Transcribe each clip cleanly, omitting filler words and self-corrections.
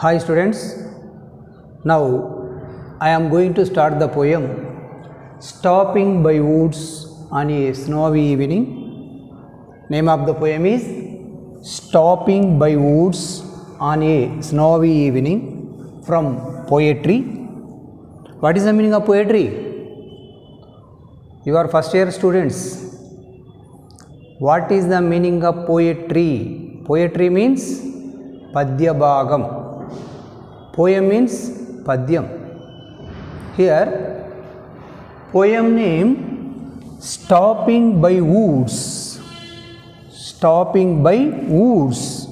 Hi students, now I am going to start the poem Stopping by Woods on a Snowy Evening. Name of the poem is Stopping by Woods on a Snowy Evening from Poetry. What is the meaning of poetry? You are first year students. What is the meaning of poetry? Poetry means Padya Bhagam. Poem means Padyam. Here, poem name Stopping by Woods. Stopping by Woods.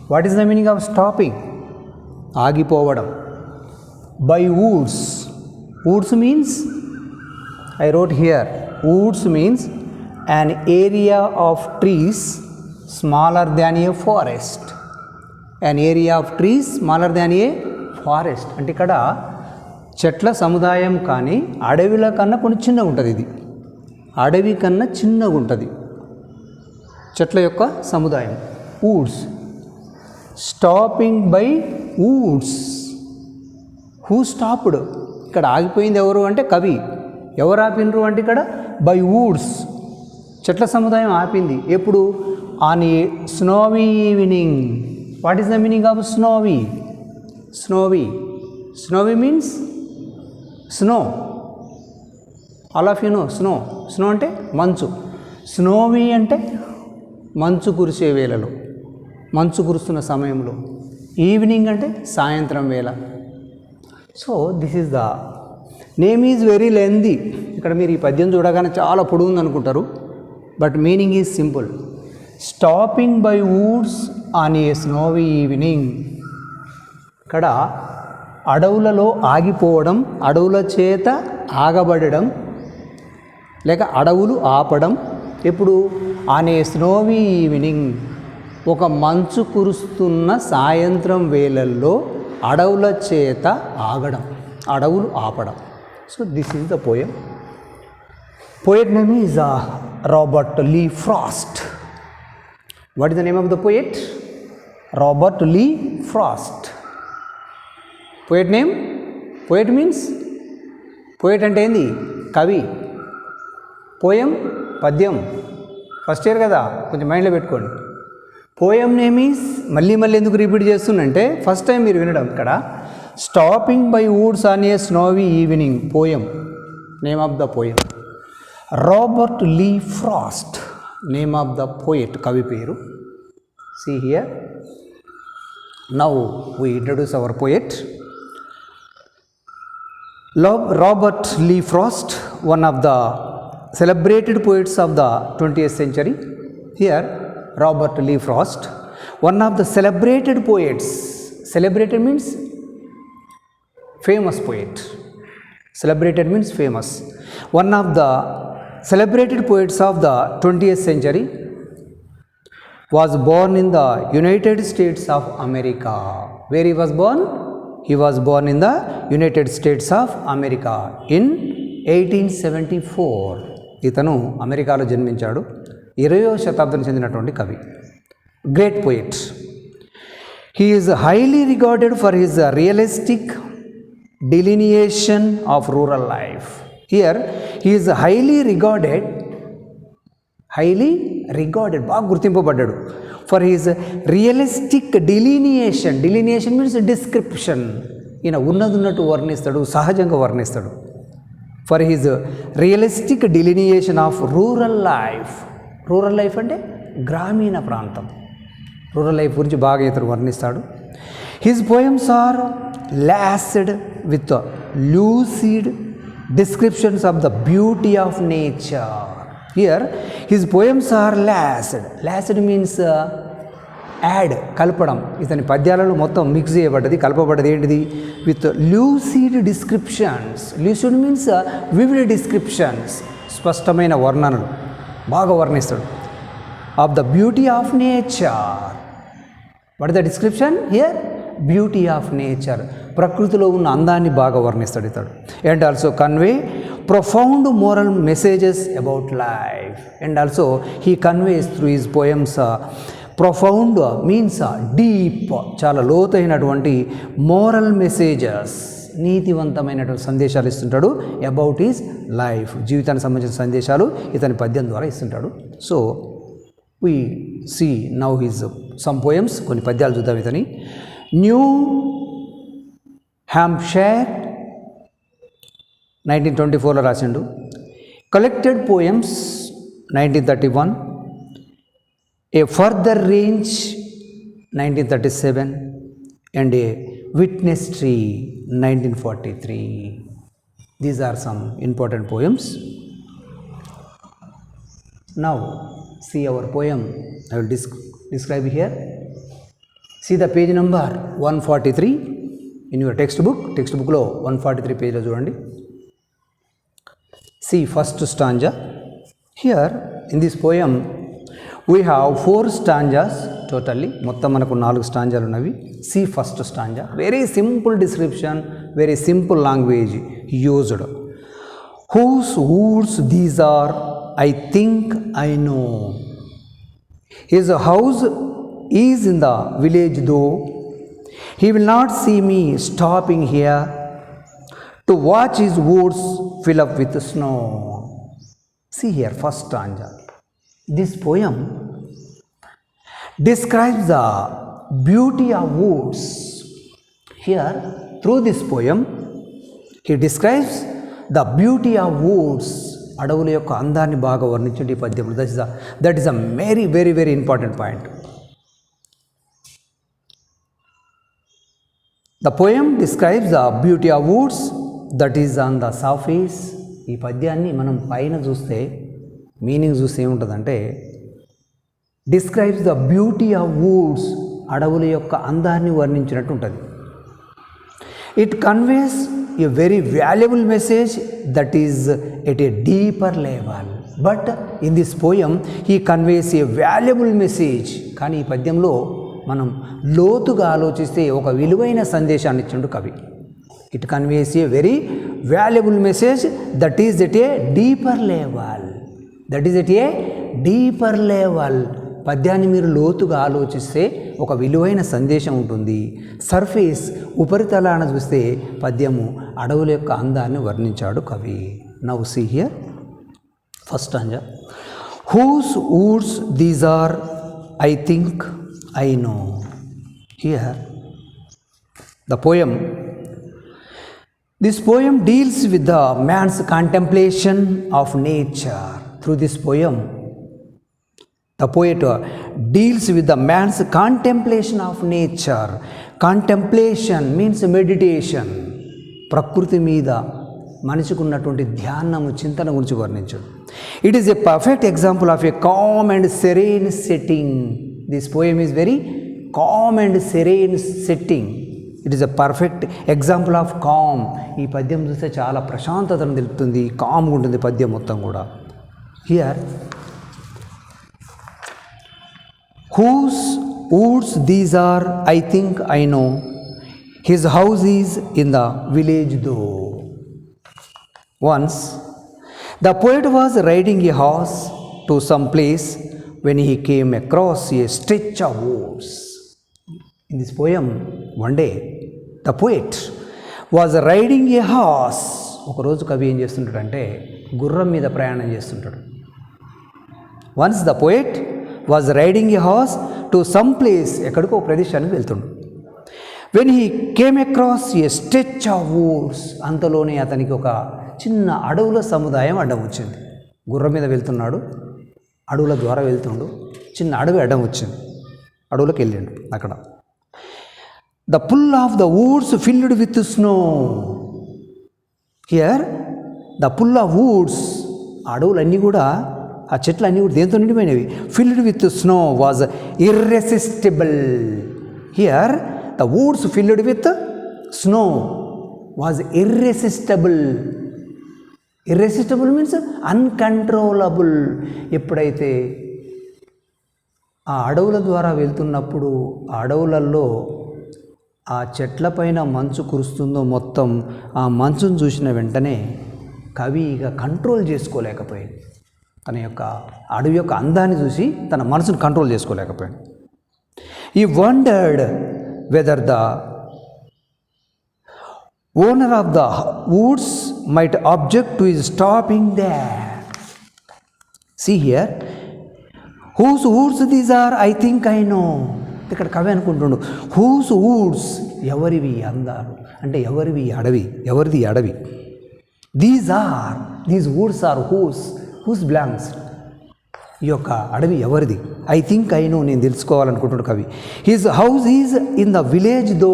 What is the meaning of stopping? Agipovadam. By woods. Woods means, I wrote here, woods means an area of trees smaller than a forest. An area of trees smaller than a forest. అంటే ఇక్కడ చెట్ల సముదాయం కానీ అడవిల కన్నా కొంచెం చిన్నగా ఉంటుంది. ఇది అడవి కన్నా చిన్నగా ఉంటుంది చెట్ల యొక్క సముదాయం. Woods. Stopping by Woods. Who stopped? ఇక్కడ ఆగిపోయింది ఎవరు అంటే కవి. ఎవరు ఆపినరు అంటే ఇక్కడ బై వుడ్స్. చెట్ల సముదాయం ఆపింది. ఎప్పుడు? On a snowy evening. What is the meaning of snowy? Snowy. Snowy means snow. All of you know snow. Snow అంటే మంచు. స్నోవీ అంటే మంచు కురిసే వేళలో, మంచు కురుస్తున్న సమయంలో. ఈవినింగ్ అంటే సాయంత్రం వేళ. So this is the name is very lengthy. ఇక్కడ మీరు ఈ పద్యం చూడగానే చాలా పొడుగుంది అనుకుంటారు, but meaning is simple. Stopping by woods on a snowy evening. ఇక్కడ అడవులలో ఆగిపోవడం, అడవుల చేత ఆగబడడం, లేక అడవులు ఆపడం. ఎప్పుడు? On a snowy evening. ఒక మంచు కురుస్తున్న సాయంత్రం వేళల్లో అడవుల చేత ఆగడం, అడవులు ఆపడం. So this is the poem. Poet name is Robert Lee Frost. What is the name of the poet? Robert Lee Frost. Poet name? Poet means, poet అంటే ఏంది? కవి. పోయం పద్యం. ఫస్ట్ ఇయర్ కదా, కొంచెం మైండ్లో పెట్టుకోండి. పోయం నేమ్ ఈజ్, మళ్ళీ ఎందుకు రిపీట్ చేస్తున్నంటే ఫస్ట్ టైం మీరు వినడం. ఇక్కడ stopping by woods on a snowy evening. Poem. Name of the poem Robert Lee Frost. Name of the poet, కవి పేరు. See here. Now we introduce our poet. Robert Lee Frost, one of the celebrated poets of the 20th century. Here, Robert Lee Frost, one of the celebrated poets. Celebrated means famous poet. Celebrated means famous. One of the celebrated poets of the 20th century was born in the United States of America. Where he was born? He was born in the United States of America in 1874. ఇతను అమెరికాలో జన్మించాడు. 20వ శతాబ్దం చెందినటువంటి కవి. Great poet. He is highly regarded for his realistic delineation of rural life. Here he is highly regarded, బాగా గుర్తింపబడ్డాడు. For his realistic delineation. Delineation means description. ఈయన ఉన్నట్టు వర్ణిస్తాడు, సహజంగా వర్ణిస్తాడు. For his realistic delineation of rural life. Rural life అంటే గ్రామీణ ప్రాంతం. రూరల్ లైఫ్ గురించి బాగా ఇతను వర్ణిస్తాడు. His poems are laced with lucid descriptions of the beauty of nature. Here, his poems are laced. Laced means add, కలపడం. ఇతని పద్యాలలో మొత్తం మిక్స్ చేయబడ్డది, కలపబడ్డది. ఏంటిది? With lucid descriptions. Lucid means vivid descriptions, స్పష్టమైన వర్ణనలు, బాగా వర్ణిస్తాడు. Of the beauty of nature. What is the description here? Beauty of nature. ప్రకృతిలో ఉన్న అందాన్ని బాగా వర్ణిస్తాడు ఇతడు. And also convey profound moral messages about life, and also he conveys through his poems profound means deep, చాలా లోతైనటువంటి moral messages, నీతివంతమైనటువంటి సందేశాలు ఇస్తుంటాడు. About is life, జీవితానికి సంబంధించిన సందేశాలు ఇతని పద్యం ద్వారా ఇస్తుంటాడు. So we see now his some poems, కొన్ని పద్యాలు చూద్దాం ఇతని. న్యూ హ్యాంప్షైర్ 1924లో రాసిండు. Collected poems 1931, A further range 1937 and a witness tree 1943. These are some important poems. Now see our poem. I will describe here. See the page number 143 in your textbook. Textbook lo 143 page lo chudandi. See first stanza. Here in this poem we have 4 stanzas totally. Mottam manaku 4 stanzalu unnavi. See first stanza. Very simple description, very simple language used. Whose woods these are, I think I know. His house is in the village though. He will not see me stopping here to watch his woods fill up with snow. See here, first stanza. This poem describes the beauty of woods. Here, through this poem, he describes the beauty of woods. అడవుల యొక్క అందాన్ని బాగా వర్ణించండి ఈ పద్యంలో. That is a very very very important point. The poem describes the beauty of Woods that is on the surface. ఈ పద్యాన్ని మనం పైన చూస్తే మీనింగ్ చూస్తే ఏముంటుందంటే, describes the beauty of Woods, అడవుల యొక్క అందాన్ని వర్ణించినట్టు ఉంటుంది. It conveys a very valuable message that is at a deeper level. But in this poem he conveys a valuable message. కానీ ఈ పద్యంలో మనం లోతుగా ఆలోచిస్తే ఒక విలువైన సందేశాన్ని ఇచ్చిండు కవి. It conveys a very valuable message that is at a deeper level. That is at a deeper level. పద్యాన్ని మీరు లోతుగా ఆలోచిస్తే ఒక విలువైన సందేశం ఉంటుంది. సర్ఫేస్, ఉపరితలాన్ని చూస్తే పద్యము అడవుల యొక్క అందాన్ని వర్ణించాడు కవి. Now see here first stanza. Whose woods these are, I think I know. Here the poem, this poem deals with the man's contemplation of nature. Through this poem the poet deals with the man's contemplation of nature. Contemplation means meditation. ప్రకృతి మీద మనిషికి ఉన్నటువంటి ధ్యానము, చింతన గురించి వర్ణించాడు. It is a perfect example of a calm and serene setting. This poem is very calm and serene setting. It is a perfect example of calm. ఈ పద్యం చూస్తే చాలా ప్రశాంతతను తెలుపుతుంది, కామ్గా ఉంటుంది పద్యం మొత్తం కూడా. Here whose woods these are, I think I know. His house is in the village though. Once the poet was riding a horse to some place when he came across a stretch of woods. In this poem, one day the poet was riding a horse. ఒక రోజు కవి ఏం చేస్తుంటాడంటే గుర్రం మీద ప్రయాణం చేస్తుంటాడు. Once the poet was riding a horse to some place, ఎక్కడికో ప్రదేశానికి వెళ్తుండు. When he came across a stretch of woods, అంతలోనే అతనికి ఒక చిన్న అడవుల సముదాయం అడ్డం వచ్చింది. గుర్రం మీద వెళ్తున్నాడు, అడవుల ద్వారా వెళ్తుండు, చిన్న అడవి అడ్డం వచ్చింది, అడవులకు వెళ్ళిండు. అక్కడ the pull of the woods filled with snow. Here the pull of woods, అడవులన్నీ కూడా, ఆ చెట్లన్నీ కూడా దేంతో నిండిపోయినవి, filled with snow was irresistible. Here the woods filled with snow was irresistible. Irresistible means uncontrollable. ఎప్పుడైతే ఆ అడవుల ద్వారా వెళ్తున్నప్పుడు ఆ అడవులలో ఆ చెట్లపైన మంచు కురుస్తుందో మొత్తం, ఆ మంచును చూసిన వెంటనే కవి ఇక కంట్రోల్ చేసుకోలేకపోయాడు. తన యొక్క అడవి యొక్క అందాన్ని చూసి తన మనసును control చేసుకోలేకపోయాడు. He wondered whether the owner of the woods might object to his stopping there. See here, whose woods these are? I think I know. ఇక్కడ కవి అనుకుంటుండు, హూస్ వుడ్స్, ఎవరివి అందాలు అంటే ఎవరివి అడవి, ఎవరిది అడవి. These woods are whose blanks, ఈ యొక్క అడవి ఎవరిది. ఐ థింక్ ఐ నో, నేను తెలుసుకోవాలనుకుంటున్నాడు కవి. His house is in the village though,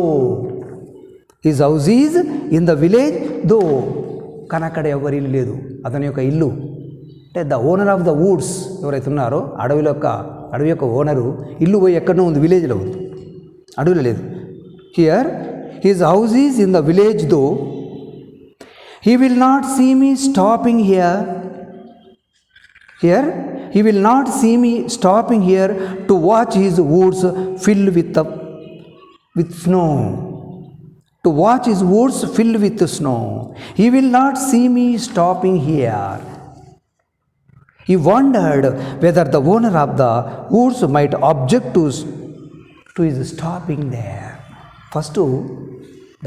his house is in the village though, కానీ అక్కడ ఎవరి ఇల్లు లేదు. అతని యొక్క ఇల్లు అంటే the owner of the woods ఎవరైతే ఉన్నారో అడవి యొక్క ఓనరు ఇల్లు పోయి ఎక్కడో ఉంది, విలేజ్లో ఉంది, అడవిలో లేదు. Here his house is in the village though, he will not see me stopping here. Here, he will not see me stopping here to watch his woods filled with snow. To watch his woods filled with snow. He will not see me stopping here. He wondered whether the owner of the woods might object to his stopping there. First,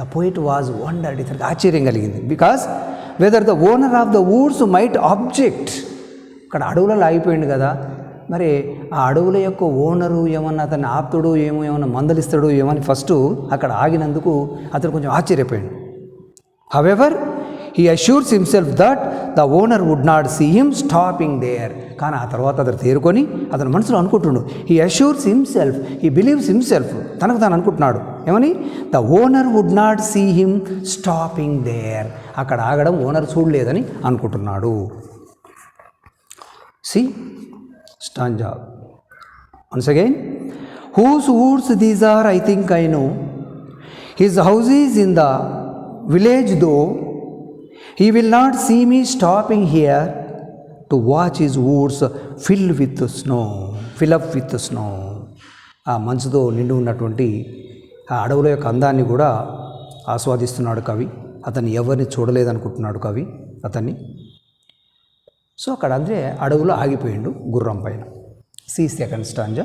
the poet was wondered. ఇతనికి ఆశ్చర్యం కలిగింది. Because whether the owner of the woods might object. అక్కడ అడవులలో ఆగిపోయింది కదా, మరి ఆ అడవుల యొక్క ఓనరు ఏమన్నా అతన్ని ఆప్తుడు ఏమన్నా మందలిస్తాడు ఏమని ఫస్ట్ అక్కడ ఆగినందుకు అతను కొంచెం ఆశ్చర్యపోయాడు. However he assures himself that the owner would not see him stopping there. కానీ ఆ తర్వాత అతను తేరుకొని అతని మనసులో అనుకుంటున్నాడు, he assures himself, he believes himself, తనకు తాను అనుకుంటున్నాడు ఏమని, the owner would not see him stopping there, అక్కడ ఆగడం ఓనర్ చూడలేదని అనుకుంటున్నాడు. See, stanza. Once again, whose woods these are? I think I know. His house is in the village though. He will not see me stopping here to watch his woods fill up with snow. ఆ మంచుతో నిండి ఉన్నటువంటి ఆ అడవుల యొక్క అందాన్ని కూడా ఆస్వాదిస్తున్నాడు కవి. అతన్ని ఎవరిని చూడలేదనుకుంటున్నాడు కవి అతన్ని. సో అక్కడ అంటే అడవులో ఆగిపోయిండు గుర్రం పైన. See second stanza.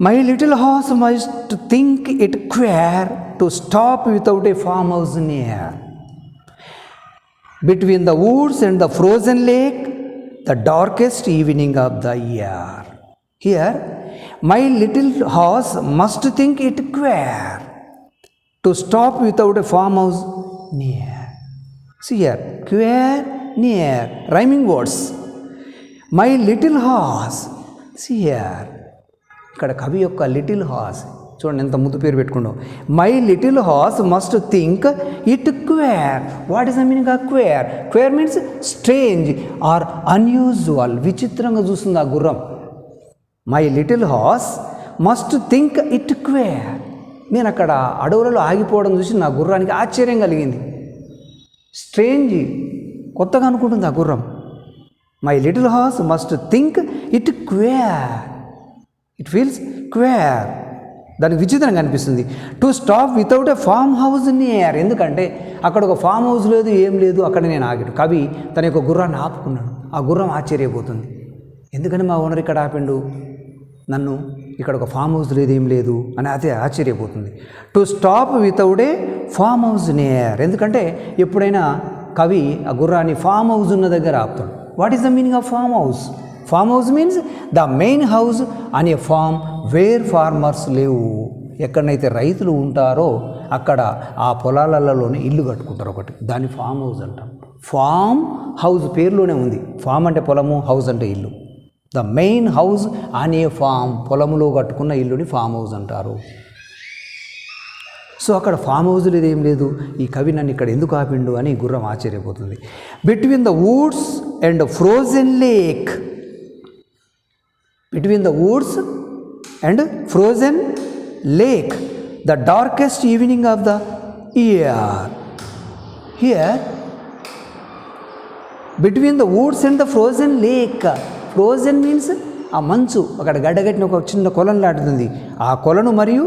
My little horse must think it queer to stop without a farm house near. Between the woods and the frozen lake the darkest evening of the year. Here my little horse must think it queer to stop without a farm house near. See here, queer, near, rhyming words. My little horse. See here, ఇక్కడ కవి యొక్క little horse చూడండి ఎంత ముద్దు పేరు పెట్టుకున్నావు. My little horse must think it queer. What is the meaning of queer? Queer means strange or unusual, విచిత్రంగా చూస్తుంది ఆ గుర్రం. My little horse must think it queer. నేను అక్కడ అడవులలో ఆగిపోవడం చూసి నా గుర్రానికి ఆశ్చర్యం కలిగింది. స్ట్రేంజ్, కొత్తగా అనుకుంటుంది ఆ గుర్రం. My little horse must think it queer, it feels queer, దానికి విచిత్రంగా అనిపిస్తుంది. To stop without a farm house near, ఎందుకంటే అక్కడ ఒక ఫామ్ హౌస్ లేదు, ఏం లేదు, అక్కడ నేను ఆగాడు. కవి తన యొక్క గుర్రాన్ని ఆపుకున్నాడు. ఆ గుర్రం ఆశ్చర్యపోతుంది, ఎందుకని మా ఓనర్ ఇక్కడ ఆపిండు నన్ను, ఇక్కడ ఒక ఫామ్ హౌస్ లేదు, ఏం లేదు అని అదే ఆశ్చర్యపోతుంది. To stop without a farmhouse near, ఎందుకంటే ఎప్పుడైనా కవి ఆ గుర్రాన్ని ఫామ్ హౌస్ ఉన్న దగ్గర ఆపుతాడు. What is the meaning of farmhouse? Farmhouse means the main house on a farm where farmers లేవు. ఎక్కడనైతే రైతులు ఉంటారో అక్కడ ఆ పొలాలలోనే ఇల్లు కట్టుకుంటారు ఒకటి, దాన్ని ఫామ్ హౌస్ అంటాం. ఫామ్ హౌస్ పేరులోనే ఉంది. ఫామ్ అంటే పొలము, హౌస్ అంటే ఇల్లు. The main house on a farm, పొలములో కట్టుకున్న ఇల్లుని ఫామ్ హౌస్ అంటారు. సో అక్కడ ఫామ్ హౌస్ లేదు, ఏం లేదు, ఈ కవి నన్ను ఇక్కడ ఎందుకు ఆపిండు అని గుర్రం ఆశ్చర్యపోతుంది. Between the woods and frozen lake, between the woods and frozen lake the darkest evening of the year. Here between the woods and the frozen lake. Frozen means ఆ మంచు, అక్కడ గడ్డగట్టిన ఒక చిన్న కొలను లాంటిది, ఆ కొలను మరియు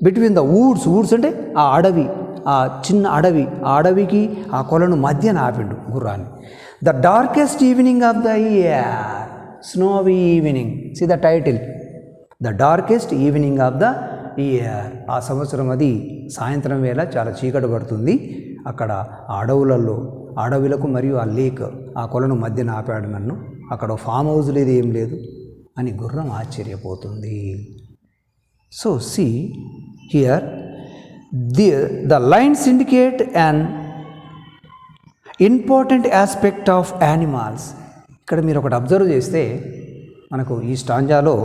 బిట్వీన్ ద వుడ్స్, వుడ్స్ అంటే ఆ అడవి, ఆ చిన్న అడవి, ఆ అడవికి ఆ కొలను మధ్యన ఆపిండు గుర్రాన్ని. The darkest evening of the year, snowy evening. See the title, the darkest evening of the year. ఆ సంవత్సరం అది సాయంత్రం వేళ చాలా చీకటి పడుతుంది. అక్కడ అడవులకు మరియు ఆ లేక్, ఆ కొలను మధ్యన ఆపాడు నన్ను. అక్కడ ఫామ్ హౌస్ లేదు, ఏం లేదు అని గుర్రం ఆశ్చర్యపోతుంది. So see here the lines indicate an important aspect of animals. ఇక్కడ మీరు ఒకటి అబ్జర్వ్ చేస్తే మనకు ఈ స్టాంజాలో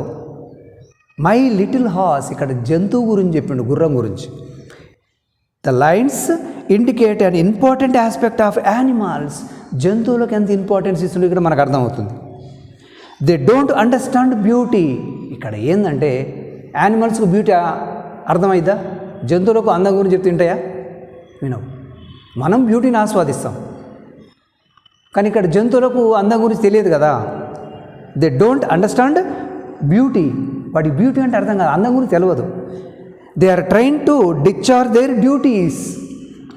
మై లిటిల్ హార్స్, ఇక్కడ జంతువు గురించి చెప్పిండు, గుర్రం గురించి. The lines indicate an important aspect of animals. జంతువులకు ఎంత ఇంపార్టెన్స్ ఇస్తుందో ఇక్కడ మనకు అర్థమవుతుంది. They don't understand beauty. ఇక్కడ ఏంటంటే యానిమల్స్కు బ్యూటీ అర్థమైద్దా? జంతువులకు అందం గురించి చెప్తుంటాయా? వినవు. మనం బ్యూటీని ఆస్వాదిస్తాం, కానీ ఇక్కడ జంతువులకు అందం గురించి తెలియదు కదా. They don't understand beauty. వాటి బ్యూటీ అంటే అర్థం కాదు, అందం గురించి తెలియదు. They are train to discharge their duties.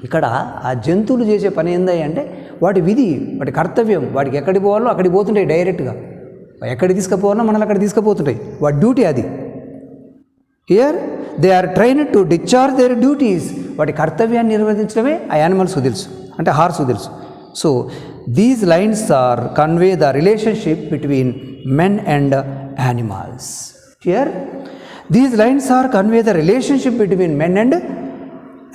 ఇక్కడ ఆ జంతువులు చేసే పని ఏంది అంటే వాటి విధి, వాటి కర్తవ్యం. వాటికి ఎక్కడికి పోవాలో అక్కడికి పోతుంటాయి డైరెక్ట్గా. ఎక్కడికి తీసుకుపోవాలో మనల్ని అక్కడ తీసుకుపోతుంటాయి. వాటి డ్యూటీ అది. Here they are train to discharge their duties. వాటి కర్తవ్యాన్ని నిర్వహించడమే ఆ యానిమల్స్కు తెలుసు, అంటే హార్స్కు తెలుసు. So these lines are convey the relationship between men and animals. Here these lines are convey the relationship between men and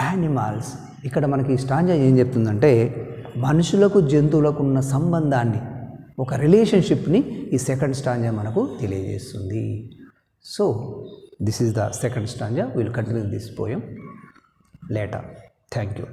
animals. ఇక్కడ మనకి ఈ స్టాంజా ఏం చెప్తుందంటే మనుషులకు జంతువులకు ఉన్న సంబంధాన్ని, ఒక రిలేషన్షిప్ని ఈ సెకండ్ స్టాంజా మనకు తెలియజేస్తుంది. So this is the second stanza. Will continue this poem later. Thank you.